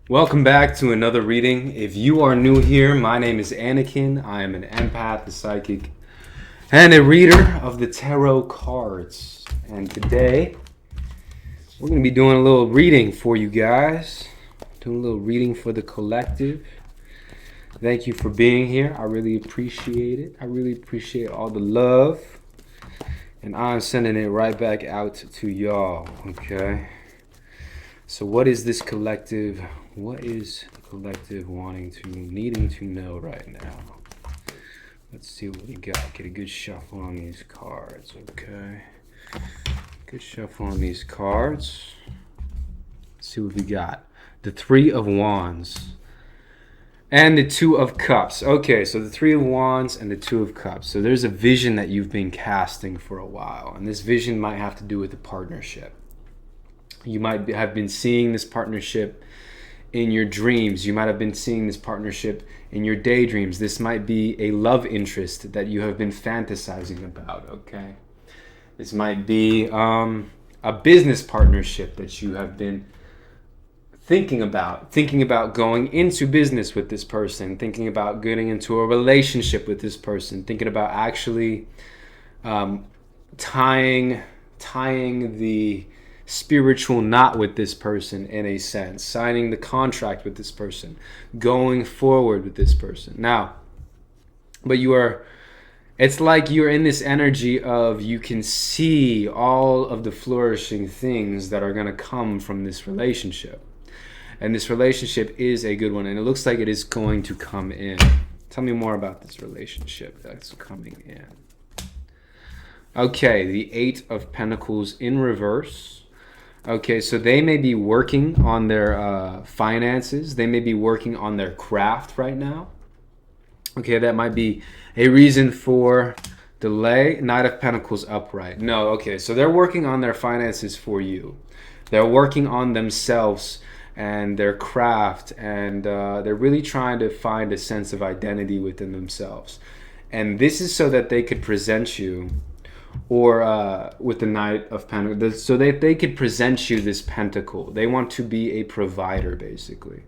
Welcome back to another reading. If you are new here, my name is Anakin. I am an empath, a psychic, and a reader of the tarot cards. And today, we're going to be doing a little reading for you guys. Doing a little reading for the collective. Thank you for being here. I really appreciate it. I really appreciate all the love. And I'm sending it right back out to y'all, okay? So what is this collective? What is the collective needing to know right now? Let's see what we got. Get a good shuffle on these cards, okay? Good shuffle on these cards. Let's see what we got. The Three of Wands and the Two of Cups. Okay, so the Three of Wands and the Two of Cups. So there's a vision that you've been casting for a while, and this vision might have to do with a partnership. You might have been seeing this partnership in your dreams. You might have been seeing this partnership in your daydreams. This might be a love interest that you have been fantasizing about, okay? This might be a business partnership that you have been thinking about going into business with this person, thinking about getting into a relationship with this person, thinking about actually tying the spiritual knot with this person, in a sense, signing the contract with this person, going forward with this person. Now, but it's like you're in this energy of, you can see all of the flourishing things that are going to come from this relationship. And this relationship is a good one, and it looks like it is going to come in. Tell me more about this relationship that's coming in. Okay, the Eight of Pentacles in reverse. Okay, so they may be working on their finances. They may be working on their craft right now. Okay, that might be a reason for delay. Knight of Pentacles upright. No, okay, so they're working on their finances for you. They're working on themselves and their craft, and they're really trying to find a sense of identity within themselves. And this is so that they could present you, or with the Knight of Pentacles, so that they could present you this pentacle. They want to be a provider, basically,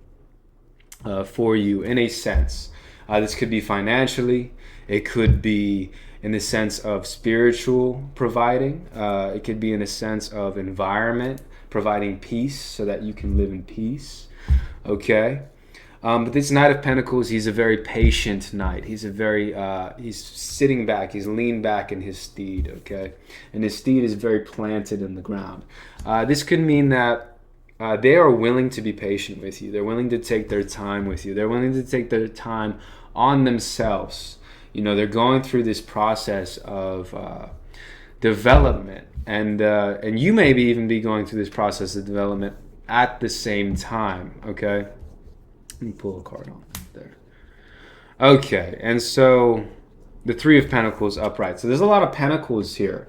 for you, in a sense. This could be financially. It could be in the sense of spiritual providing. It could be in a sense of environment, providing peace so that you can live in peace. Okay? But this Knight of Pentacles, he's a very patient knight. He's he's sitting back, he's leaned back in his steed, okay? And his steed is very planted in the ground. This could mean that they are willing to be patient with you. They're willing to take their time with you. They're willing to take their time on themselves. You know, they're going through this process of development. And you maybe even be going through this process of development at the same time, okay? Let me pull a card on there. Okay, and so the Three of Pentacles upright. So there's a lot of pentacles here.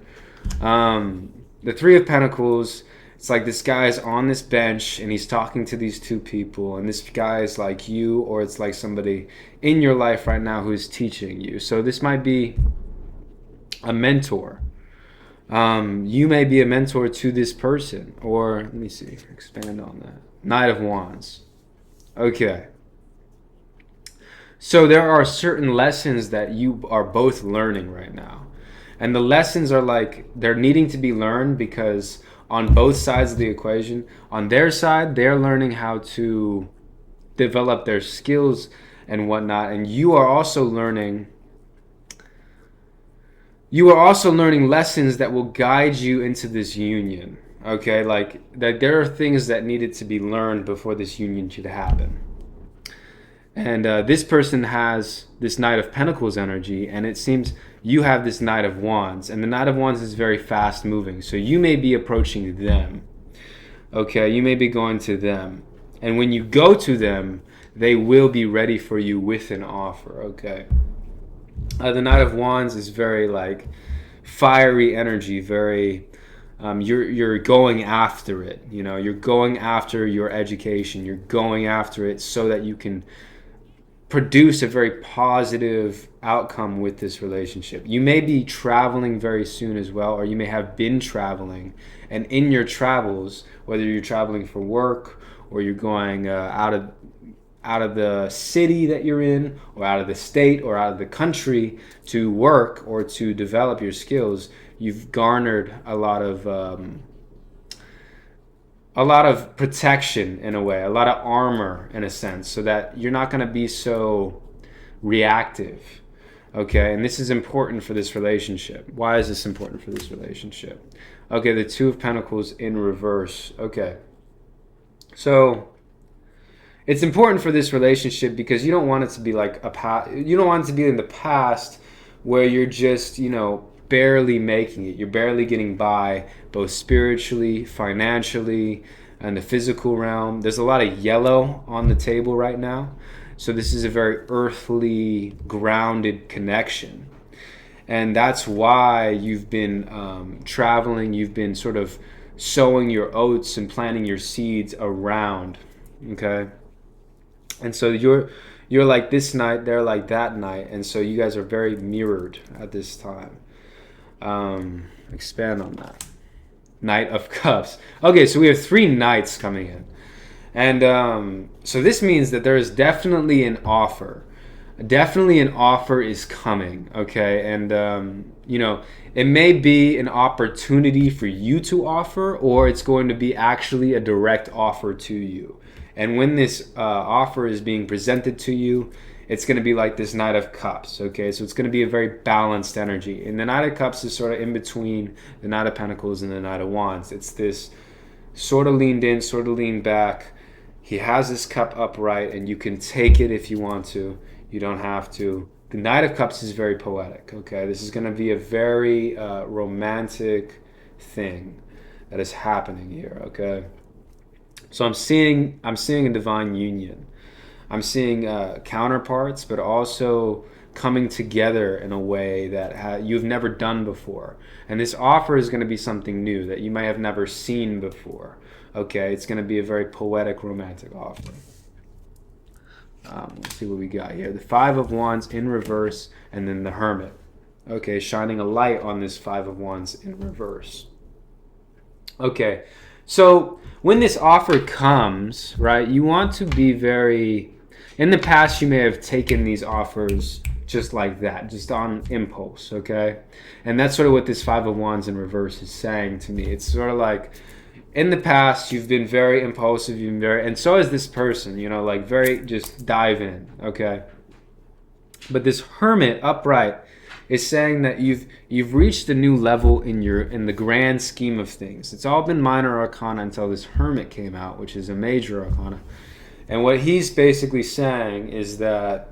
The Three of Pentacles, it's like this guy's on this bench and he's talking to these two people, and this guy is like you, or it's like somebody in your life right now who is teaching you. So this might be a mentor. You may be a mentor to this person, or let me see, expand on that. Knight of Wands. Okay. So there are certain lessons that you are both learning right now. And the lessons are like, they're needing to be learned because on both sides of the equation, on their side, they're learning how to develop their skills and whatnot. And you are also learning lessons that will guide you into this union. Okay, like that there are things that needed to be learned before this union should happen. And this person has this Knight of Pentacles energy, and it seems you have this Knight of Wands, and the Knight of Wands is very fast moving. So you may be approaching them. Okay, you may be going to them. And when you go to them, they will be ready for you with an offer, okay? The Knight of Wands is very like fiery energy, very you're going after it. You know, you're going after your education. You're going after it so that you can produce a very positive outcome with this relationship. You may be traveling very soon as well, or you may have been traveling, and in your travels, whether you're traveling for work or you're going out of the city that you're in, or out of the state, or out of the country to work or to develop your skills, you've garnered a lot of protection in a way, a lot of armor in a sense, so that you're not going to be so reactive. Okay, and this is important for this relationship. Why is this important for this relationship? Okay, the Two of Pentacles in reverse. Okay, so it's important for this relationship because you don't want it to be like you don't want it to be in the past where you're just, barely making it. You're barely getting by, both spiritually, financially, and the physical realm. There's a lot of yellow on the table right now. So this is a very earthly, grounded connection. And that's why you've been traveling, you've been sort of sowing your oats and planting your seeds around, okay? And so you're like this night, they're like that night, and so you guys are very mirrored at this time. Expand on that. Knight of Cups. Okay, so we have 3 knights coming in. And so this means that there is definitely an offer. Definitely an offer is coming, okay? And, it may be an opportunity for you to offer, or it's going to be actually a direct offer to you. And when this offer is being presented to you, it's going to be like this Knight of Cups, okay? So it's going to be a very balanced energy. And the Knight of Cups is sort of in between the Knight of Pentacles and the Knight of Wands. It's this sort of leaned in, sort of leaned back. He has this cup upright, and you can take it if you want to. You don't have to. The Knight of Cups is very poetic, okay? This is going to be a very romantic thing that is happening here, okay? So I'm seeing a divine union. I'm seeing counterparts, but also coming together in a way that you've never done before. And this offer is going to be something new that you may have never seen before. Okay, it's going to be a very poetic, romantic offer. Let's see what we got here. The 5 of Wands in reverse, and then the Hermit. Okay, shining a light on this 5 of Wands in reverse. Okay, so when this offer comes, right, you want to be very... In the past, you may have taken these offers just like that, just on impulse, okay? And that's sort of what this 5 of Wands in reverse is saying to me. It's sort of like, in the past, you've been very impulsive, and so is this person, like very, just dive in, okay? But this Hermit upright is saying that you've reached a new level in the grand scheme of things. It's all been minor arcana until this Hermit came out, which is a major arcana. And what he's basically saying is that,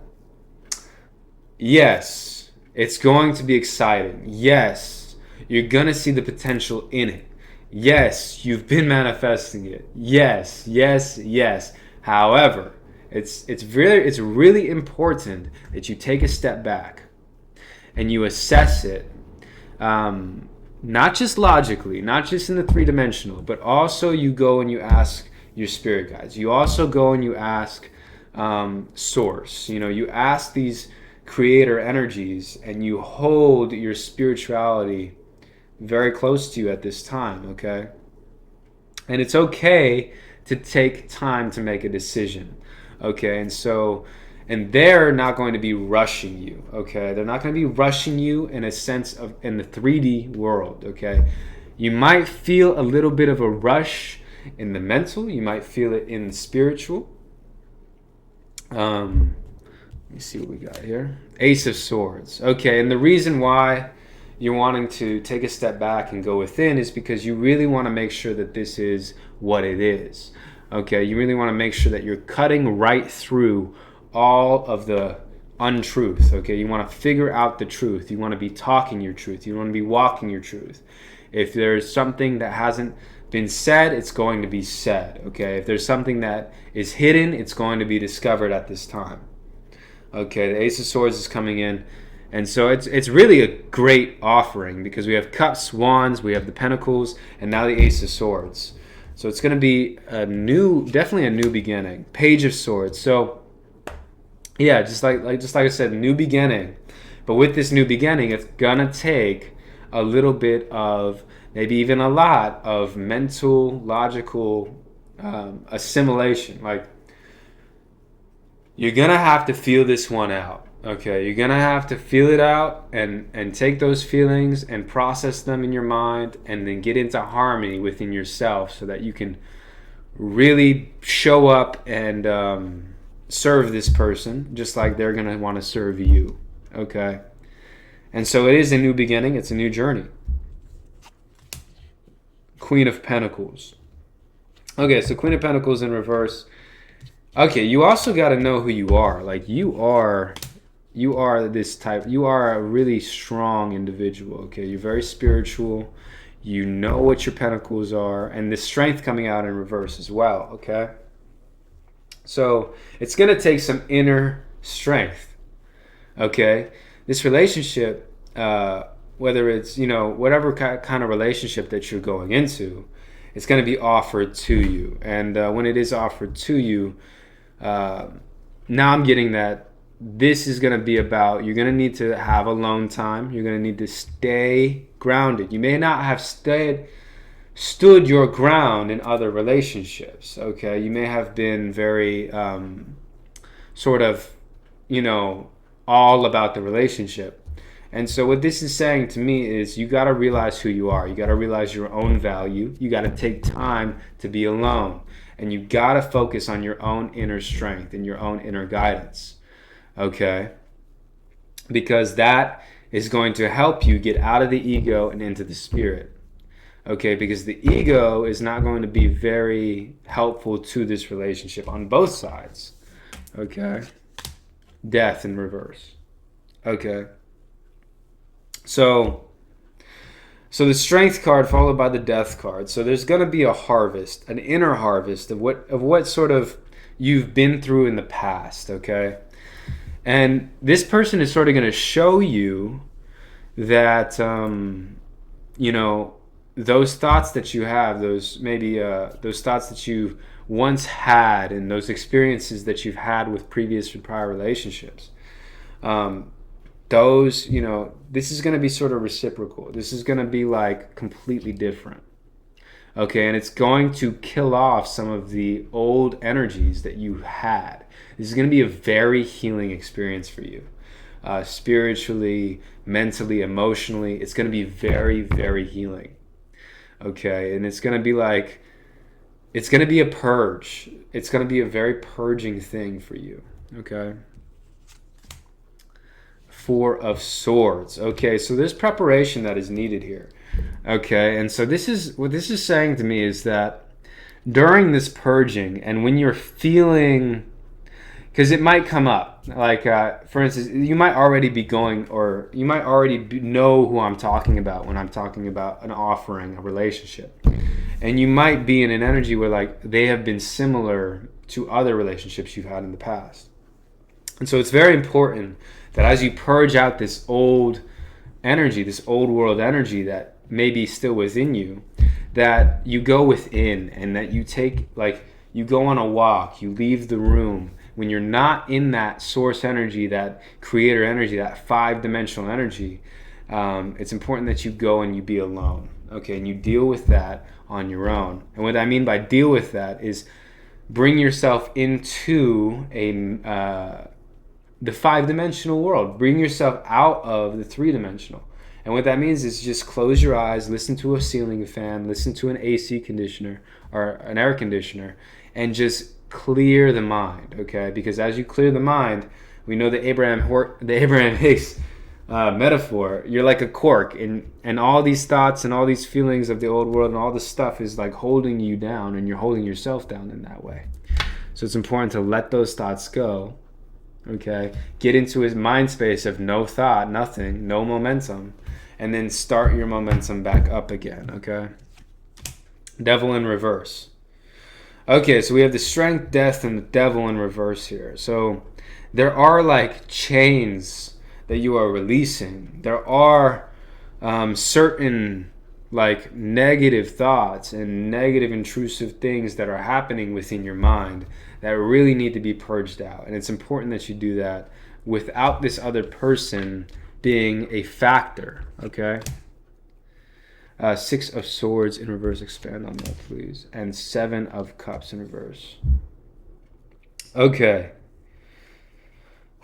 yes, it's going to be exciting. Yes, you're going to see the potential in it. Yes, you've been manifesting it. Yes, yes, yes. However, it's really important that you take a step back and you assess it, not just logically, not just in the 3-dimensional, but also you go and you ask your spirit guides. You also go and you ask source. You ask these creator energies, and you hold your spirituality very close to you at this time, okay? And it's okay to take time to make a decision, okay? And they're not going to be rushing you, okay? They're not going to be rushing you in a sense of in the 3D world, okay? You might feel a little bit of a rush in the mental, you might feel it in the spiritual. Let me see what we got here. Ace of Swords. Okay, and the reason why you're wanting to take a step back and go within is because you really want to make sure that this is what it is. Okay, you really want to make sure that you're cutting right through all of the untruth. Okay, you want to figure out the truth. You want to be talking your truth. You want to be walking your truth. If there's something that hasn't been said, it's going to be said, okay? If there's something that is hidden, it's going to be discovered at this time. Okay, the Ace of Swords is coming in, and so it's really a great offering because we have Cups, Wands, we have the Pentacles, and now the Ace of Swords. So it's going to be definitely a new beginning. Page of Swords. So yeah, just like I said, new beginning. But with this new beginning, it's gonna take a little bit of, maybe even a lot of mental, logical assimilation. Like, you're gonna have to feel this one out. Okay, you're gonna have to feel it out and take those feelings and process them in your mind, and then get into harmony within yourself so that you can really show up and serve this person just like they're gonna want to serve you. Okay, and so it is a new beginning. It's a new journey. Queen of Pentacles. Okay, so Queen of Pentacles in reverse. Okay, you also got to know who you are. Like, you are this type. You are a really strong individual. Okay, you're very spiritual. You know what your pentacles are, and the strength coming out in reverse as well. Okay, so it's gonna take some inner strength. Okay, this relationship, whether it's, whatever kind of relationship that you're going into, it's going to be offered to you. And when it is offered to you, now I'm getting that this is going to be about, you're going to need to have alone time. You're going to need to stay grounded. You may not have stood your ground in other relationships. Okay, you may have been very sort of, all about the relationship. And so what this is saying to me is, you got to realize who you are. You got to realize your own value. You got to take time to be alone. And you got to focus on your own inner strength and your own inner guidance. Okay? Because that is going to help you get out of the ego and into the spirit. Okay? Because the ego is not going to be very helpful to this relationship on both sides. Okay? Death in reverse. Okay? So the strength card followed by the death card. So there's going to be a harvest, an inner harvest of what sort of you've been through in the past, okay? And this person is sort of going to show you that, those thoughts that you have, those thoughts that you once had, and those experiences that you've had with previous and prior relationships, this is going to be sort of reciprocal. This is going to be like completely different. Okay, and it's going to kill off some of the old energies that you had. This is going to be a very healing experience for you. Spiritually, mentally, emotionally, it's going to be very, very healing. Okay, and it's going to be like, it's going to be a purge. It's going to be a very purging thing for you. Okay. Four of Swords. Okay, so there's preparation that is needed here. Okay, and so what this is saying to me is that during this purging, and when you're feeling, because it might come up, like for instance, you might already be going, or you might already know who I'm talking about when I'm talking about an offering, a relationship, and you might be in an energy where like they have been similar to other relationships you've had in the past. And so it's very important that as you purge out this old energy, this old world energy that may be still within you, that you go within, and that you take, like, you go on a walk, you leave the room. When you're not in that source energy, that creator energy, that 5-dimensional energy, it's important that you go and you be alone. Okay, and you deal with that on your own. And what I mean by deal with that is bring yourself into the 5-dimensional world. Bring yourself out of the 3-dimensional. And what that means is just close your eyes, listen to a ceiling fan, listen to an AC conditioner or an air conditioner, and just clear the mind, okay? Because as you clear the mind, we know the Abraham Hicks metaphor, you're like a cork, and all these thoughts and all these feelings of the old world and all this stuff is like holding you down, and you're holding yourself down in that way. So it's important to let those thoughts go. Okay, get into his mind space of no thought, nothing, no momentum, and then start your momentum back up again. Okay, Devil in reverse. Okay, so we have the Strength, Death, and the Devil in reverse here. So there are like chains that you are releasing. There are certain like negative thoughts and negative intrusive things that are happening within your mind that really need to be purged out. And it's important that you do that without this other person being a factor, okay? Six of Swords in reverse. Expand on that, please. And Seven of Cups in reverse. Okay.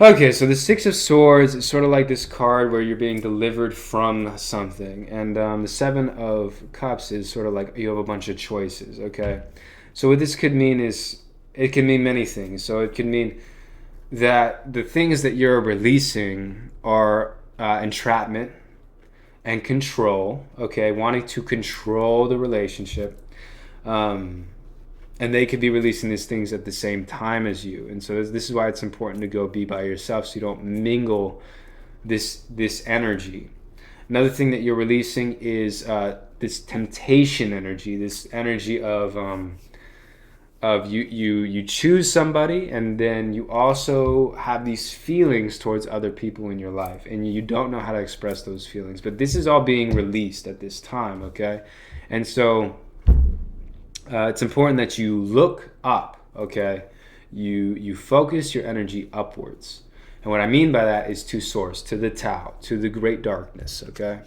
Okay, so the Six of Swords is sort of like this card where you're being delivered from something. And the Seven of Cups is sort of like you have a bunch of choices, okay? So what this could mean is, it can mean many things. So it could mean that the things that you're releasing are entrapment and control, okay? Wanting to control the relationship. And they could be releasing these things at the same time as you. And so this is why it's important to go be by yourself so you don't mingle this energy. Another thing that you're releasing is this temptation energy, this energy of you choose somebody, and then you also have these feelings towards other people in your life, and you don't know how to express those feelings. But this is all being released at this time, okay? And so it's important that you look up, okay? You focus your energy upwards. And what I mean by that is to source, to the Tao, to the great darkness, okay?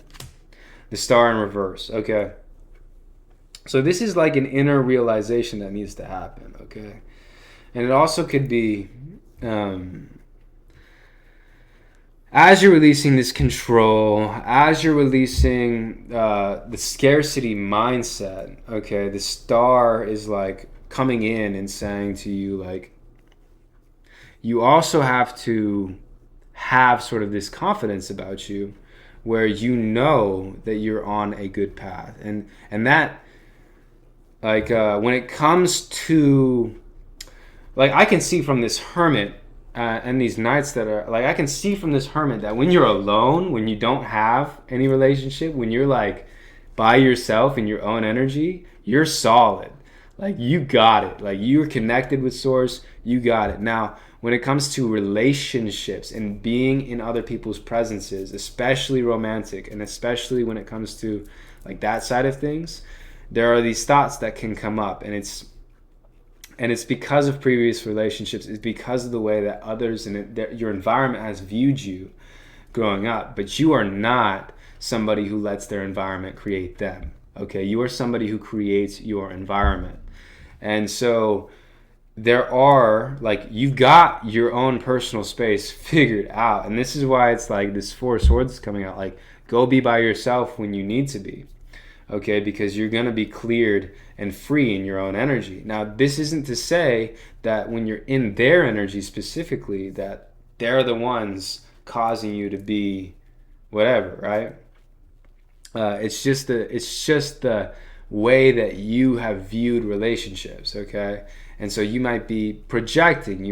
The Star in reverse, okay? So this is like an inner realization that needs to happen, okay? And it also could be, as you're releasing this control, as you're releasing the scarcity mindset, okay, the Star is like coming in and saying to you, like, you also have to have sort of this confidence about you where you know that you're on a good path. And that, like, when it comes to, like, I can see from this hermit and these nights that are, like, I can see from this hermit that when you're alone, when you don't have any relationship, when you're, like, by yourself in your own energy, you're solid. Like, you got it. Like, you're connected with Source, you got it. Now, when it comes to relationships and being in other people's presences, especially romantic, and especially when it comes to, like, that side of things, there are these thoughts that can come up, and it's because of previous relationships. It's because of the way that others and your environment has viewed you growing up. But you are not somebody who lets their environment create them, okay? You are somebody who creates your environment. And so there are, like, you've got your own personal space figured out. And this is why it's like this Four of Swords is coming out, like, go be by yourself when you need to be. Okay, because you're going to be cleared and free in your own energy. Now, this isn't to say that when you're in their energy specifically, that they're the ones causing you to be whatever, right? It's just the way that you have viewed relationships, okay? And so you might be projecting,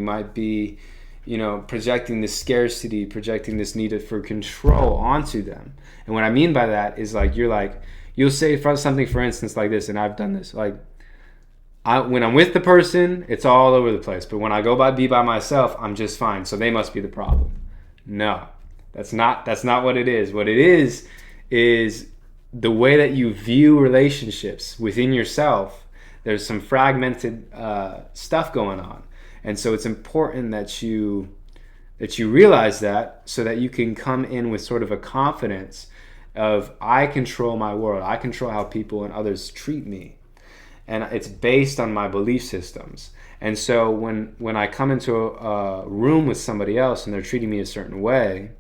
projecting this scarcity, projecting this need for control onto them. And what I mean by that is, like, you'll say something, for instance, like this, and I've done this. Like, when I'm with the person, it's all over the place. But when I go be by myself, I'm just fine. So they must be the problem. No, that's not what it is. What it is the way that you view relationships within yourself. There's some fragmented stuff going on, and so it's important that you realize that, so that you can come in with sort of a confidence of, I control my world. I control how people and others treat me. And it's based on my belief systems. And so when I come into a room with somebody else and they're treating me a certain way,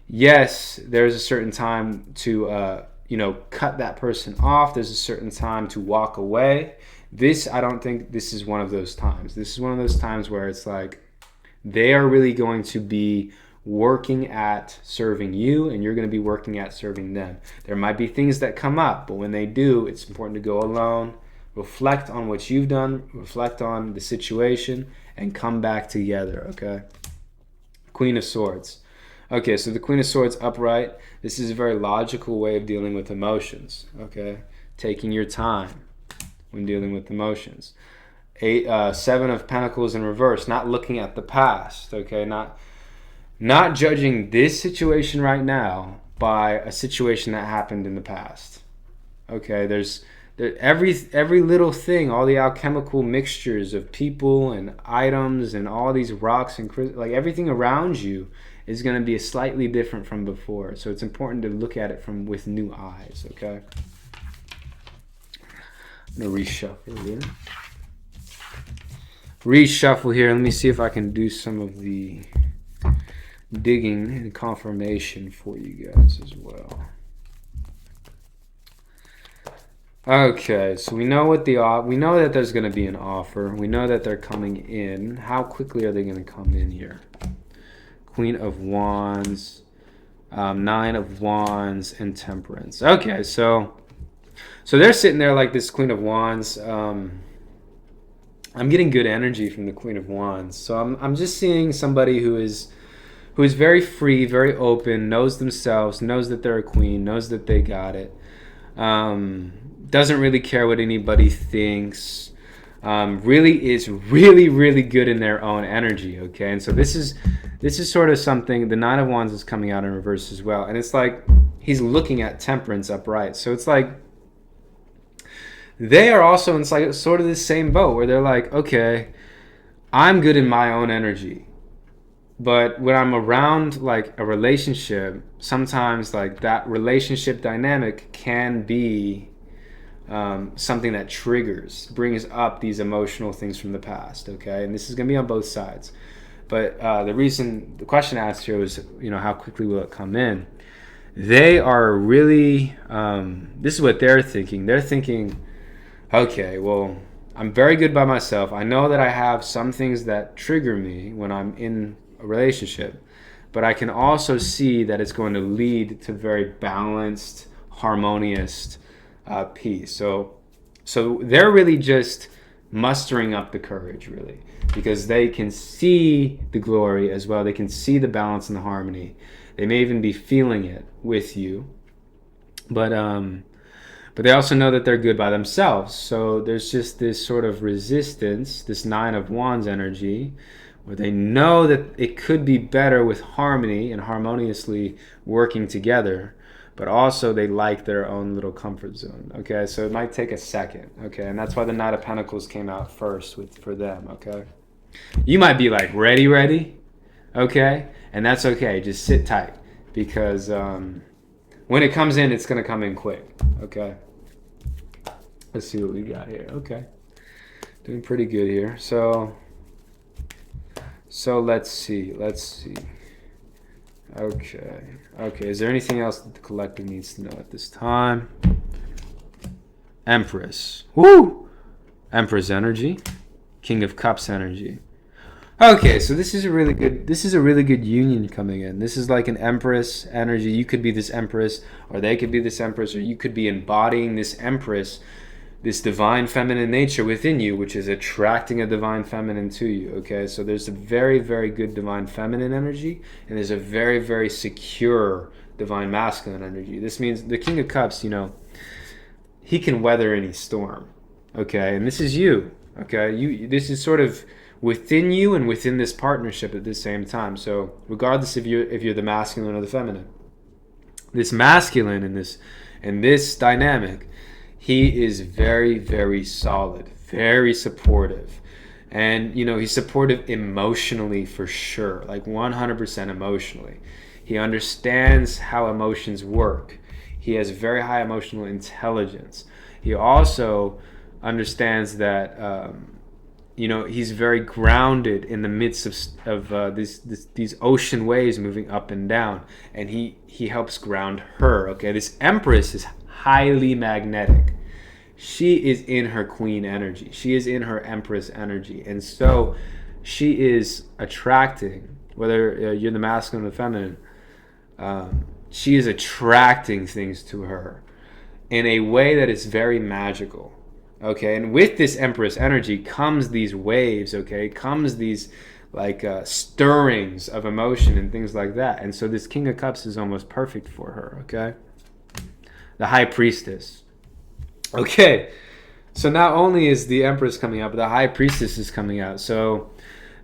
yes, there's a certain time to cut that person off. There's a certain time to walk away. I don't think this is one of those times. This is one of those times where it's like, they are really going to be working at serving you, and you're going to be working at serving them. There might be things that come up, but when they do, it's important to go alone, reflect on what you've done, reflect on the situation, and come back together, okay? Queen of Swords. Okay, so the Queen of Swords upright, this is a very logical way of dealing with emotions, okay? Taking your time when dealing with emotions. Seven of Pentacles in reverse, not looking at the past, okay? Not judging this situation right now by a situation that happened in the past. Okay, every little thing, all the alchemical mixtures of people and items and all these rocks and like everything around you is going to be slightly different from before. So it's important to look at it with new eyes, okay? I'm gonna reshuffle here. Let me see if I can do some of the digging and confirmation for you guys as well. Okay, so we know what we know that there's going to be an offer. We know that they're coming in. How quickly are they going to come in here? Queen of Wands, Nine of Wands, and Temperance. Okay, so they're sitting there like this Queen of Wands. I'm getting good energy from the Queen of Wands. So I'm just seeing somebody who is very free, very open, knows themselves, knows that they're a queen, knows that they got it. Doesn't really care what anybody thinks. Really is really good in their own energy. Okay, and so this is sort of something. The Nine of Wands is coming out in reverse as well, and it's like he's looking at Temperance upright. So it's like they are also in like sort of the same boat where they're like, okay, I'm good in my own energy. But when I'm around like a relationship, sometimes like that relationship dynamic can be something that brings up these emotional things from the past. Okay, and this is going to be on both sides. But the question asked here was, how quickly will it come in? They are really, this is what they're thinking. They're thinking, okay, well, I'm very good by myself. I know that I have some things that trigger me when I'm in a relationship, but I can also see that it's going to lead to very balanced, harmonious peace. So they're really just mustering up the courage, really, because they can see the glory as well. They can see the balance and the harmony. They may even be feeling it with you, but they also know that they're good by themselves. So there's just this sort of resistance, this Nine of Wands energy, where they know that it could be better with harmony and harmoniously working together, but also they like their own little comfort zone. Okay, so it might take a second. Okay, and that's why the Knight of Pentacles came out first for them. Okay, you might be like ready, okay, and that's okay. Just sit tight, because when it comes in, it's gonna come in quick. Okay, let's see what we got here. Okay, doing pretty good here. So let's see. Okay. Is there anything else that the collective needs to know at this time? Empress. Woo! Empress energy. King of Cups energy. Okay, so this is a really good union coming in. This is like an Empress energy. You could be this Empress, or they could be this Empress, or you could be embodying this Empress, this divine feminine nature within you, which is attracting a divine feminine to you. Okay, so there's a very, very good divine feminine energy, and there's a very, very secure divine masculine energy. This means the King of Cups, he can weather any storm. Okay, and this is you. Okay, this is sort of within you and within this partnership at the same time. So regardless if you're the masculine or the feminine, this masculine in this dynamic, he is very, very solid, very supportive. And, he's supportive emotionally for sure, like 100% emotionally. He understands how emotions work. He has very high emotional intelligence. He also understands that, he's very grounded in the midst of these ocean waves moving up and down. And he helps ground her, okay? This Empress is highly magnetic. She is in her queen energy. She is in her Empress energy. And so she is attracting, whether you're the masculine or the feminine, she is attracting things to her in a way that is very magical. Okay, and with this Empress energy comes these waves, okay, comes these like stirrings of emotion and things like that. And so this King of Cups is almost perfect for her, okay? The High Priestess. Okay, so not only is the Empress coming out, but the High Priestess is coming out. So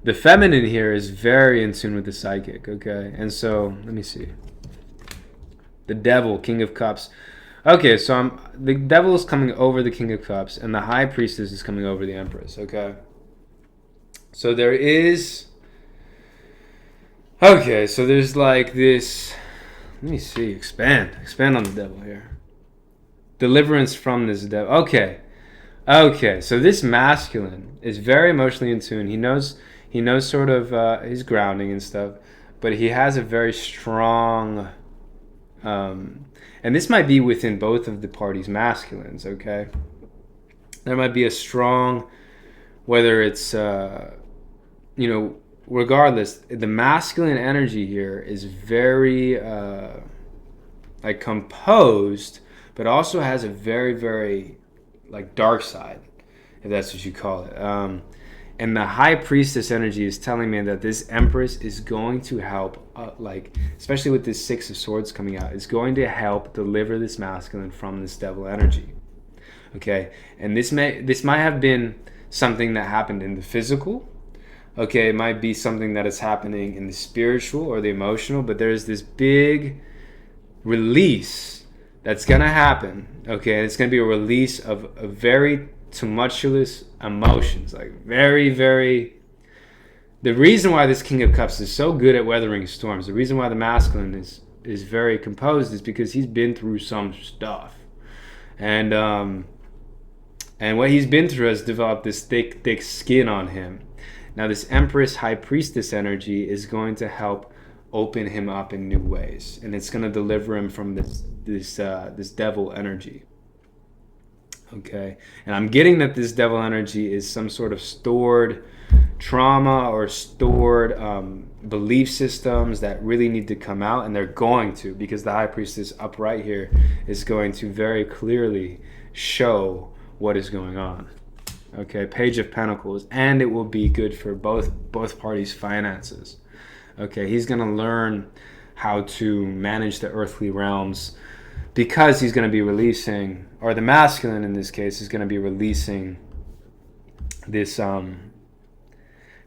the feminine here is very in tune with the psychic, okay? And so, let me see. The Devil, King of Cups. Okay, so the Devil is coming over the King of Cups, and the High Priestess is coming over the Empress, okay? So there is... Okay, so there's like this... Let me see, expand on the Devil here. Deliverance from this devil. Okay. Okay, so this masculine is very emotionally in tune. He knows sort of his grounding and stuff, but he has a very strong, um, and this might be within both of the parties' masculines. Okay, there might be a strong, whether it's regardless, the masculine energy here is very like composed, but also has a very, very like dark side, if that's what you call it. And the high priestess energy is telling me that this empress is going to help, like especially with this six of swords coming out, is going to help deliver this masculine from this devil energy. Okay, and this might have been something that happened in the physical. Okay, it might be something that is happening in the spiritual or the emotional, but there's this big release that's gonna happen. Okay, it's gonna be a release of a very tumultuous emotions, like very, very. The reason why this King of Cups is so good at weathering storms, the reason why the masculine is very composed, is because he's been through some stuff, and what he's been through has developed this thick skin on him. Now, this Empress High Priestess energy is going to help open him up in new ways, and it's going to deliver him from this devil energy. Okay, and I'm getting that this devil energy is some sort of stored trauma or stored belief systems that really need to come out, and they're going to, because the High Priestess upright here is going to very clearly show what is going on. Okay, Page of Pentacles, and it will be good for both parties' finances. Okay, he's going to learn how to manage the earthly realms, because he's going to be releasing, or the masculine in this case is going to be releasing this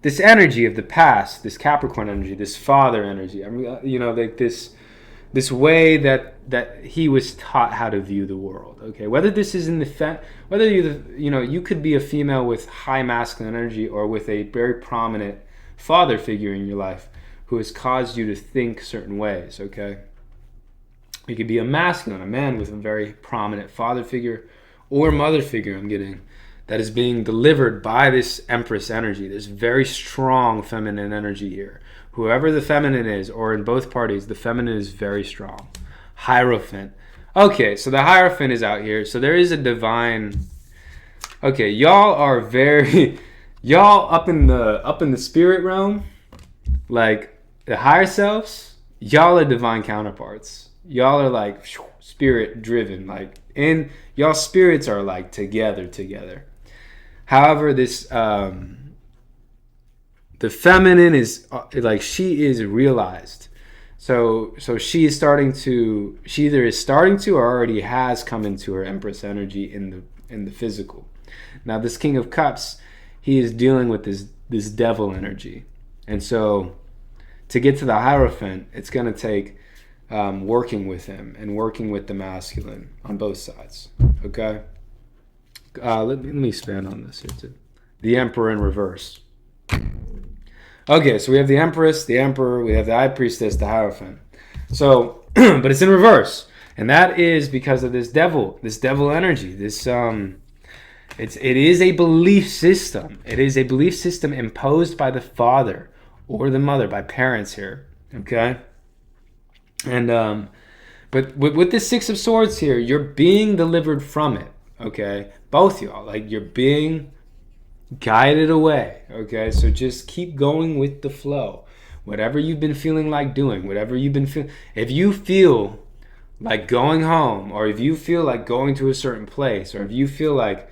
this energy of the past, this Capricorn energy, this father energy. I mean, like this way that he was taught how to view the world. Okay, whether this is in whether you could be a female with high masculine energy, or with a very prominent father figure in your life who has caused you to think certain ways. Okay, you could be a masculine, a man with a very prominent father figure or mother figure, I'm getting, that is being delivered by this Empress energy. There's very strong feminine energy here. Whoever the feminine is, or in both parties, the feminine is very strong. Hierophant. Okay, so the Hierophant is out here. So there is a divine. Okay, y'all are very, y'all up in the spirit realm, like the higher selves. Y'all are divine counterparts. Y'all are like spirit driven, like in y'all spirits are like together. However, this the feminine is like, she is realized. So she is starting to, she either is starting to or already has come into her Empress energy in the physical. Now this King of Cups, he is dealing with this devil energy, and so to get to the Hierophant, it's going to take working with him and working with the masculine on both sides. Okay, let me expand on this here too. The Emperor in reverse. Okay, so we have the Empress, the Emperor, we have the High Priestess, the Hierophant. So, but it's in reverse, and that is because of this devil energy. It is a belief system. It is a belief system imposed by the father or the mother, by parents here. Okay, and but with the Six of Swords here, you're being delivered from it. Okay, both y'all, like, you're being guided away. Okay, so just keep going with the flow. Whatever you've been feeling like doing, whatever you've been feeling, if you feel like going home, or if you feel like going to a certain place, or if you feel like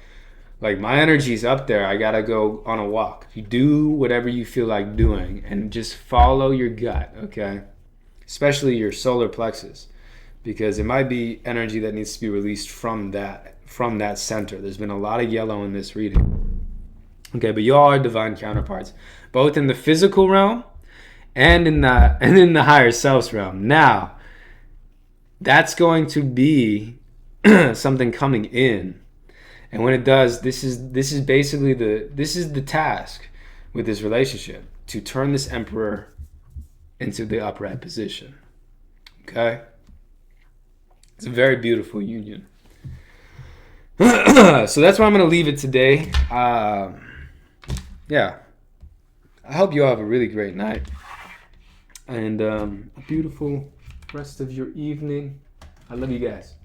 my energy's up there, I gotta go on a walk. You do whatever you feel like doing, and just follow your gut. Okay, especially your solar plexus, because it might be energy that needs to be released from that center. There's been a lot of yellow in this reading. Okay, but you all are divine counterparts, both in the physical realm and in the higher selves realm. Now, that's going to be something coming in, and when it does, this is basically the task with this relationship, to turn this Emperor into the upright position. Okay, it's a very beautiful union. So that's where I'm gonna leave it today. Yeah, I hope you all have a really great night and a beautiful rest of your evening. I love you guys.